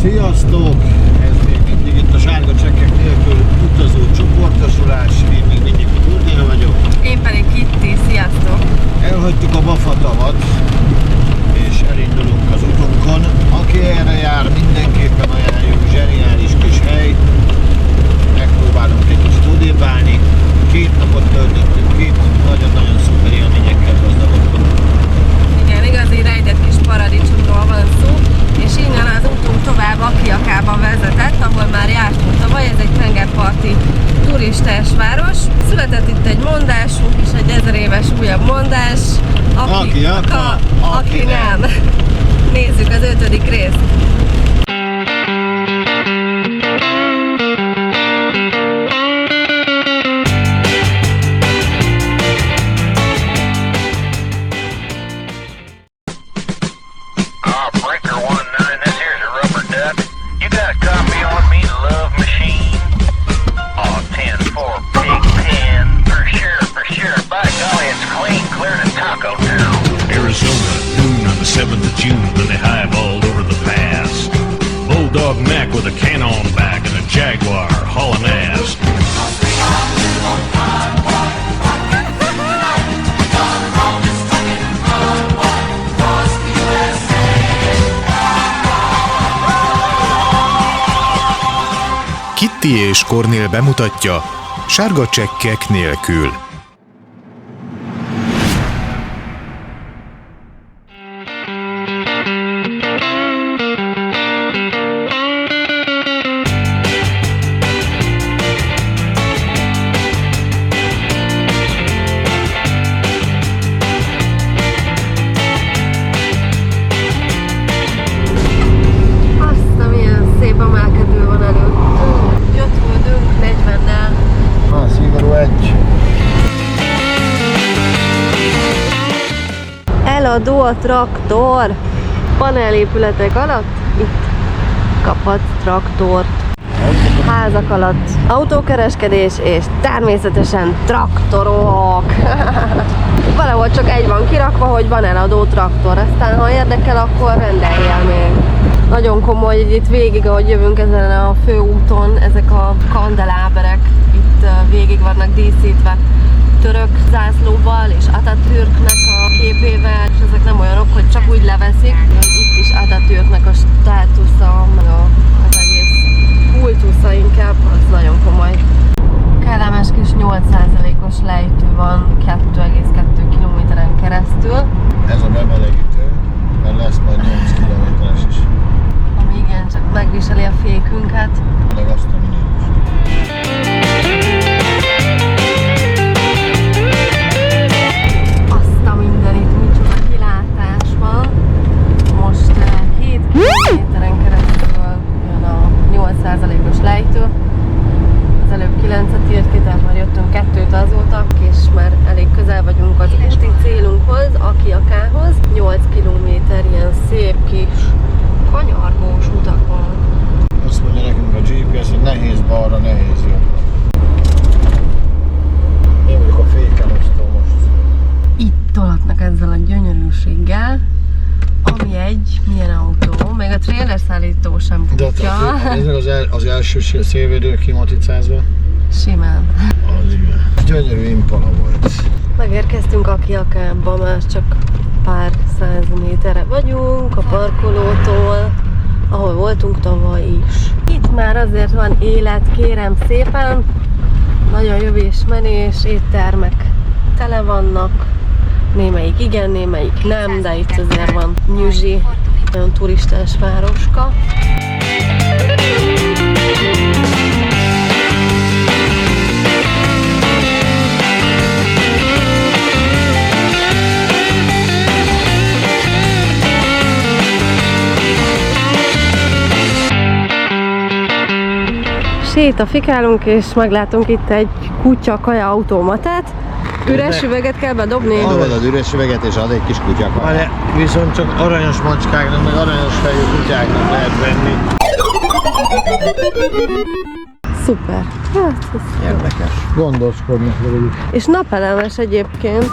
Sziasztok! Ez még mindig itt a sárga csekkek nélkül utazó csoportosulás. Én még mindig Kurnél vagyok. Én pedig Kitty, sziasztok! Elhagytuk a Bafatavat, és elindulunk az utunkon. Aki erre jár, mindenképpen ajánljuk, zseniális kis hely. Megpróbálunk egy kicsit odébb állni. 2 napot töltöttünk itt, nagyon-nagyon szuper élményekkel gazdagodtunk. Igen, igazi rejtett kis paradicsomról van szó, és innen az utunk tovább Aquiacaban vezetett, ahol már jártunk tavaly. Ez egy tengerparti turistás város. Született itt egy mondásunk is, egy 1000 éves újabb mondás. Aquiaca, aki nem. Nézzük az 5. részt. Arizona, noon on the 7th of June, then they highballed over the pass. Bulldog Mac with a cannon back and a Jaguar hauling ass. Kitty és Kornél bemutatja sárga csekkek nélkül. Eladó a traktor. Panelépületek alatt itt kaphatsz traktort. Házak alatt autókereskedés és természetesen traktorok. Valahol csak egy van kirakva, hogy van eladó traktor. Aztán ha érdekel, akkor rendeljél még. Nagyon komoly, hogy itt végig, ahogy jövünk ezen a főúton, ezek a kandeláberek itt végig vannak díszítve török zászlóval és Atatürknek a képével, és ezek nem olyanok, hogy csak úgy leveszik, hogy itt is Atatürknek a státusza, meg az egész kultusza inkább, az nagyon komoly. Kellemes kis 8%-os lejtő van 2,2 kilométeren keresztül. Ez a bemelegítő, mert lesz majd 8 kilométeres is. Ami igen, csak megviseli a fékünket. Meg azt a minős. Most 7 kilométeren keresztül jön a 8%-os lejtő. Az előbb 9-et írt ki, tehát már jöttünk 2-t azóta, és már elég közel vagyunk az úti célunkhoz, Aquiacához. 8 kilométer ilyen szép kis kanyargós utakon. Azt mondja nekünk a GPS, hogy nehéz balra, nehéz jobbra. Én vagyok a fékelosztó most. Itt tolatnak ezzel a gyönyörűséggel, ami egy milyen autó, még a trailer szállító sem tudja. De az első szélvédő kimaticázva. Simán. Az igen. Gyönyörű Impala volt. Megérkeztünk Aquiacába, már csak pár 100 méterre vagyunk a parkolótól, ahol voltunk tavaly is. Itt már azért van élet, kérem szépen. Nagyon jövés-menés, éttermek tele vannak. Némelyik igen, némelyik nem, de itt azért van nyüzsi, nagyon turistás városka. Sétafikálunk és meglátunk itt egy kutya-kaja automatát. Üres üveget kell bedobni? Dobod az üres üveget és ad egy kis kutyákat. Viszont csak aranyos macskáknak, meg aranyos fejű kutyáknak lehet venni. Szuper. Hát, ez érdekes. Gondoskodnak velük. És napelemes egyébként.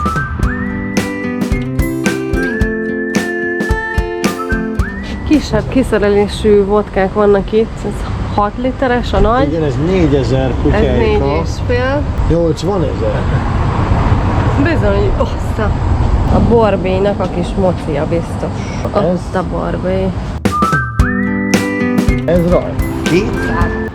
kisebb kiszerelésű vodkák vannak itt, ez 6 literes a nagy, Igen, ez 4000 ez kutyáika. 4,5. 80 000. Bizony, oszta. A borbélynak a kis mocia biztos. Ez? Ott a borbély. Ez raj. 200.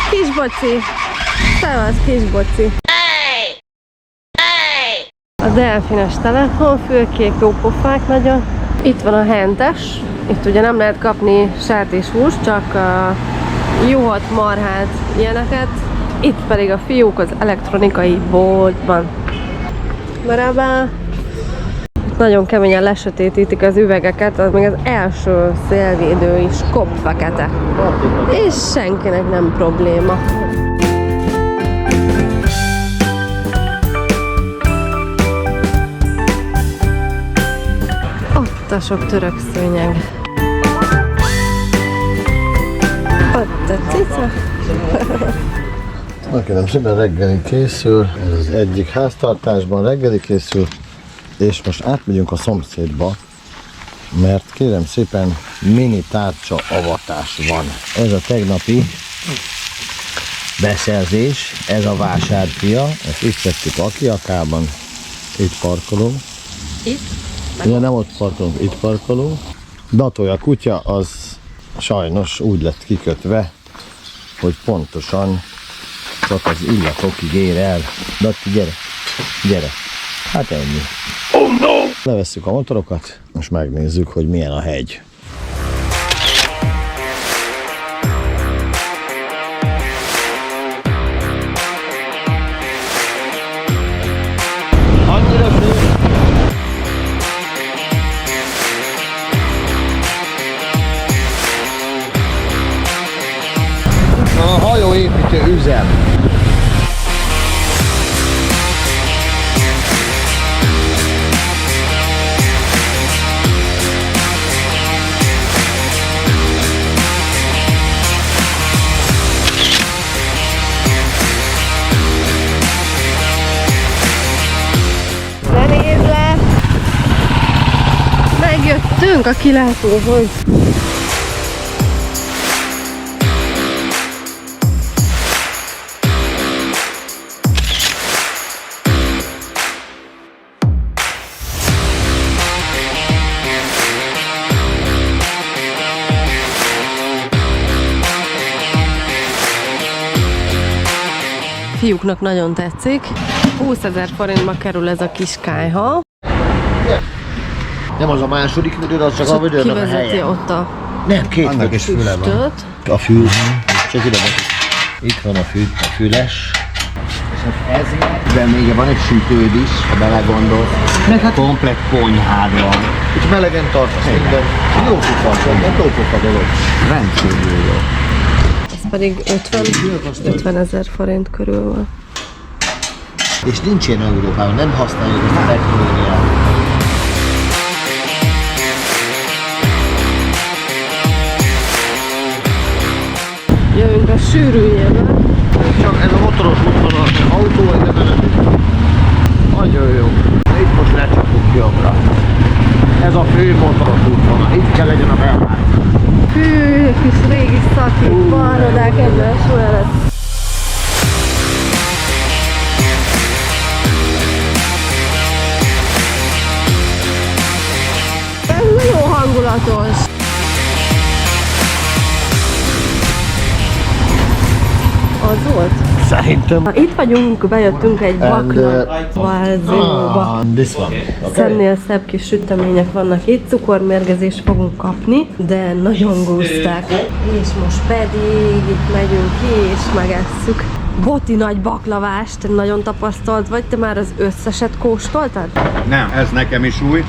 Kis boci. Szevasz, kis boci. A delfines telefonfülkék, jó pofák nagyon. Itt van a hentes. Itt ugye nem lehet kapni sertéshúst, csak juhot, marhát, ilyeneket. Itt pedig a fiúk az elektronikai boltban. Barabá. Nagyon keményen lesötétítik az üvegeket, az még az első szélvédő is kopfekete. És senkinek nem probléma. Ott a sok török szőnyeg. Ott a cica. Na kérem szépen, reggeli készül. Ez az egyik háztartásban reggeli készül. És most átmegyünk a szomszédba, mert kérem szépen mini tárcsa avatás van. Ez a tegnapi beszerzés, ez a vásárfia, ezt itt vettük Akiakában, itt parkolunk. Itt? Ugye nem ott parkolunk, itt parkolunk. Datoly a kutya az sajnos úgy lett kikötve, hogy pontosan csak az illatokig ér el. Dati, gyere, gyere. Hát ennyi. Oh no! Levesszük a motorokat, most megnézzük, hogy milyen a hegy. Annyira fő. A hajóépítő üzem. Megjöttünk a kilátóhoz. Fiúknak nagyon tetszik. 20 000 forintba kerül ez a kis kályha. Nem az a második vödör, az csak a vödörnek a Kivezeti helye. ott a Nem, két vödör. is füstöt. A fül, csak ide van. Itt van a füles. És hát ezért még van egy sütőd is, ha belegondolsz. Meg hát komplett konyhád van. Itt melegen tartasz minden. Jó pufa dolog. Rendkívül jó. Ez pedig 50 000 forint körül van. És nincs ilyen Európában, nem használjuk ezt a technológiát. Jövünk a sűrűjében. Csak ez a motoros útvonal, az autó ide menetünk. Nagyon jó. Itt most lecsapunk jobbra. Ez a fő motoros útvonal, itt kell legyen a beállás. Hű, kis régi szakik, balrodák egymás mellett. Ez nagyon hangulatos. Az volt? Szerintem. Itt vagyunk, bejöttünk egy baklavazzóba. This one. Szennél szebb kis sütemények vannak itt, cukormérgezést fogunk kapni, de nagyon guszták. És most pedig itt megyünk ki és megesszük. Boti nagy baklavást, te nagyon tapasztalt vagy, te már az összeset kóstoltad? Nem, ez nekem is új,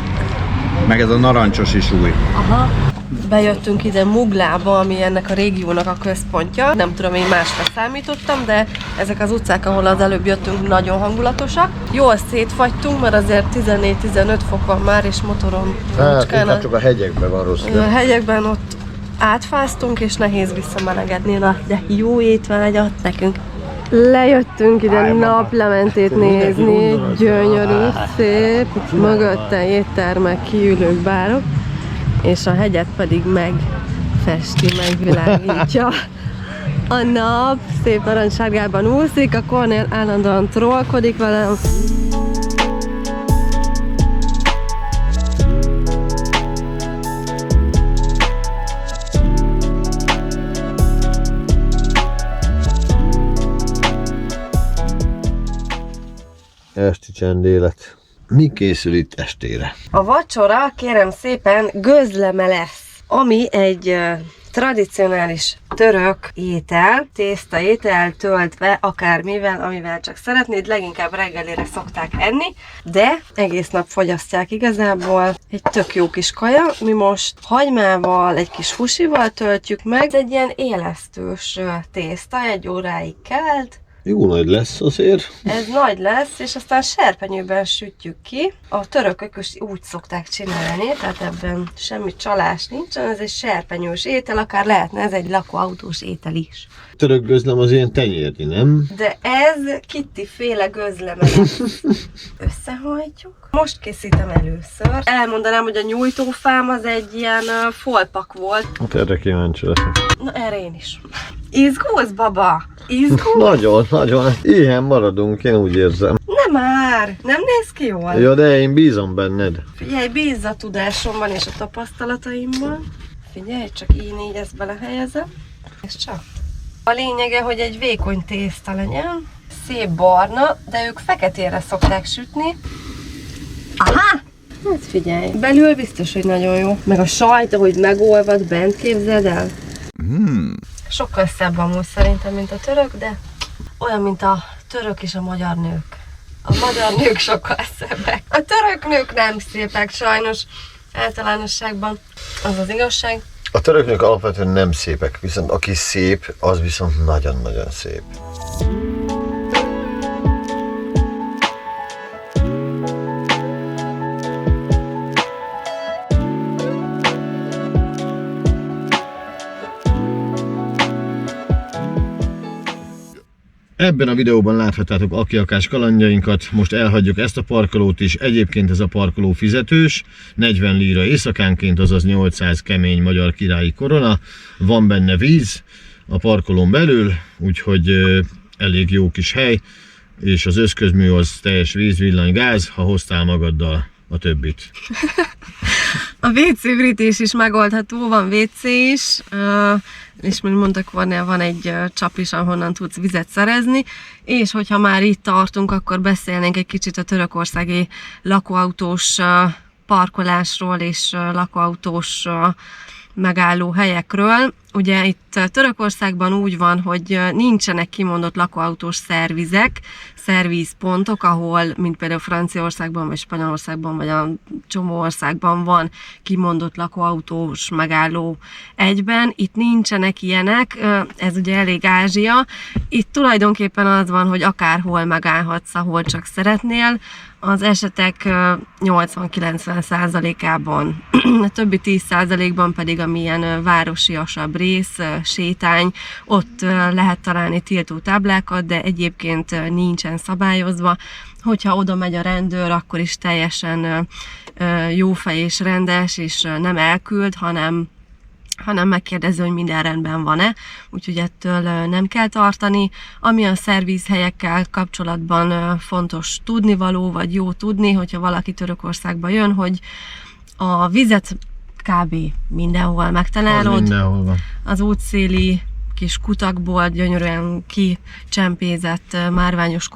meg ez a narancsos is új. Aha. Bejöttünk ide Muglába, ami ennek a régiónak a központja. Nem tudom, én másra számítottam, de ezek az utcák, ahol az előbb jöttünk, nagyon hangulatosak. Jól szétfagytunk, mert azért 14-15 fok van már, és motoron Hát, inkább csak a hegyekben van rossz. a hegyekben ott átfáztunk, és nehéz visszamelegedni, na, de jó étvágyat nekünk. Lejöttünk ide naplementét nézni, gyönyörű, szép, mögötte éttermek, kiülők, bárok, és a hegyet pedig megfesti, megvilágítja. A nap szép narancssárgában úszik, a Kornél állandóan trollkodik velem. Esti csendélet. Mi készül itt estére? A vacsora, kérem szépen, gözleme lesz, ami egy tradicionális török étel, tésztaétel töltve akármivel, amivel csak szeretnéd, leginkább reggelire szokták enni, de egész nap fogyasztják igazából. Egy tök jó kis kaja, mi most hagymával, egy kis fusival töltjük meg. Ez egy ilyen élesztős tészta, 1 óráig kelt. Jó nagy lesz azért. Ez nagy lesz, és aztán serpenyőben sütjük ki. A törökök is úgy szokták csinálni, tehát ebben semmi csalás nincsen, ez egy serpenyős étel, akár lehetne ez egy lakóautós étel is. Török gözlem az ilyen tenyérni, nem? De ez Kitty féle gözleme lesz. Összehajtjuk. Most készítem először. Elmondanám, hogy a nyújtófám az egy ilyen folpak volt. Hát erre kíváncsi leszek. Na erre én is. Izgulsz, baba? Izgulsz? Nagyon, nagyon. Ilyen maradunk, én úgy érzem. Nem már, nem néz ki jól. Ja, de én bízom benned. Figyelj, bízz a tudásomban és a tapasztalataimban. Figyelj, csak így ezt belehelyezem. És csak. A lényege, hogy egy vékony tészta legyen. Szép barna, de ők feketére szokták sütni. Aha! Hát figyelj, belül biztos, hogy nagyon jó. Meg a sajt, ahogy megolvad bent, képzeld el. Sokkal szebb amúgy szerintem, mint a török, de olyan, mint a török és a magyar nők. A magyar nők sokkal szebbek. A török nők nem szépek sajnos, általánosságban. Az az igazság. A töröknők alapvetően nem szépek, viszont aki szép, az viszont nagyon-nagyon szép. Ebben a videóban láthattátok Akiakás kalandjainkat, most elhagyjuk ezt a parkolót is, egyébként ez a parkoló fizetős, 40 lira éjszakánként, azaz 800 kemény magyar királyi korona, van benne víz a parkolón belül, úgyhogy elég jó kis hely, és az összközmű az teljes víz, villany, gáz, ha hoztál magaddal a többit. A WC ürítés is megoldható, van WC is, és mint mondta Kornél, van egy csap is, ahonnan tudsz vizet szerezni, és hogyha már itt tartunk, akkor beszélnénk egy kicsit a törökországi lakóautós parkolásról és lakóautós megálló helyekről. Ugye itt Törökországban úgy van, hogy nincsenek kimondott lakóautós szervizek, szervizpontok, ahol, mint például Franciaországban, vagy Spanyolországban, vagy a csomó országban van kimondott lakóautós megálló egyben. Itt nincsenek ilyenek, ez ugye elég Ázsia. Itt tulajdonképpen az van, hogy akárhol megállhatsz, ahol csak szeretnél. Az esetek 80-90%-ában, a többi 10%-ban pedig amilyen városiasabb rész, sétány, ott lehet találni tiltó táblákat, de egyébként nincsen szabályozva. Hogyha oda megy a rendőr, akkor is teljesen jófej és rendes, és nem elküld, hanem megkérdező, hogy minden rendben van-e, úgyhogy ettől nem kell tartani. Ami a szervízhelyekkel kapcsolatban fontos tudnivaló, vagy jó tudni, hogyha valaki Törökországba jön, hogy a vizet kb. Mindenhol megtalálod. Az mindenhol van. Az útszéli kis kutakból, gyönyörűen kicsempézett márványos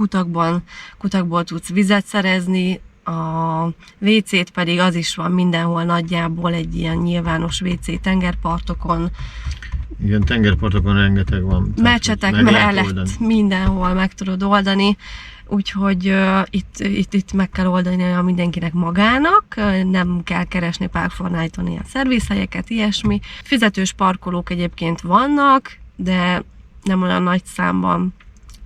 kutakból tudsz vizet szerezni, a WC-t pedig az is van mindenhol nagyjából, egy ilyen nyilvános WC tengerpartokon. Igen, tengerpartokon rengeteg van. Mecsetek mellett mindenhol meg tudod oldani, úgyhogy itt meg kell oldani a mindenkinek magának, nem kell keresni Park4Night-on ilyen szervizhelyeket, ilyesmi. Fizetős parkolók egyébként vannak, de nem olyan nagy számban,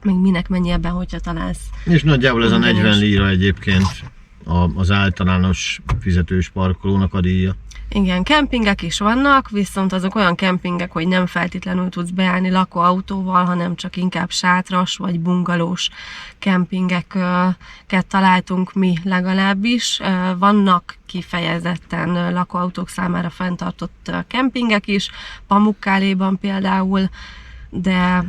még minek mennyi ebben, hogyha találsz. És nagyjából ez a 40 lira egyébként az általános fizetős parkolónak a díja. Igen, kempingek is vannak, viszont azok olyan kempingek, hogy nem feltétlenül tudsz beállni lakóautóval, hanem csak inkább sátras vagy bungalós kempingeket találtunk mi legalábbis. Vannak kifejezetten lakóautók számára fenntartott kempingek is, Pamukkaleban például, de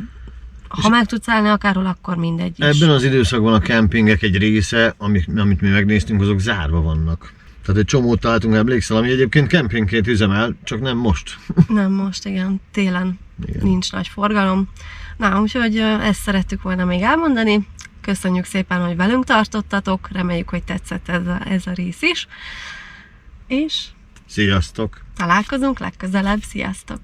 ha meg tudsz állni akárhol, akkor mindegy is. Ebben az időszakban a kempingek egy része, amit mi megnéztünk, azok zárva vannak. Tehát egy csomót találtunk, emlékszel, ami egyébként kempingként üzemel, csak nem most. Nem most, igen, télen Igen. nincs nagy forgalom. Na, úgyhogy ezt szerettük volna még elmondani. Köszönjük szépen, hogy velünk tartottatok, reméljük, hogy tetszett ez a rész is. És Sziasztok! találkozunk legközelebb, sziasztok!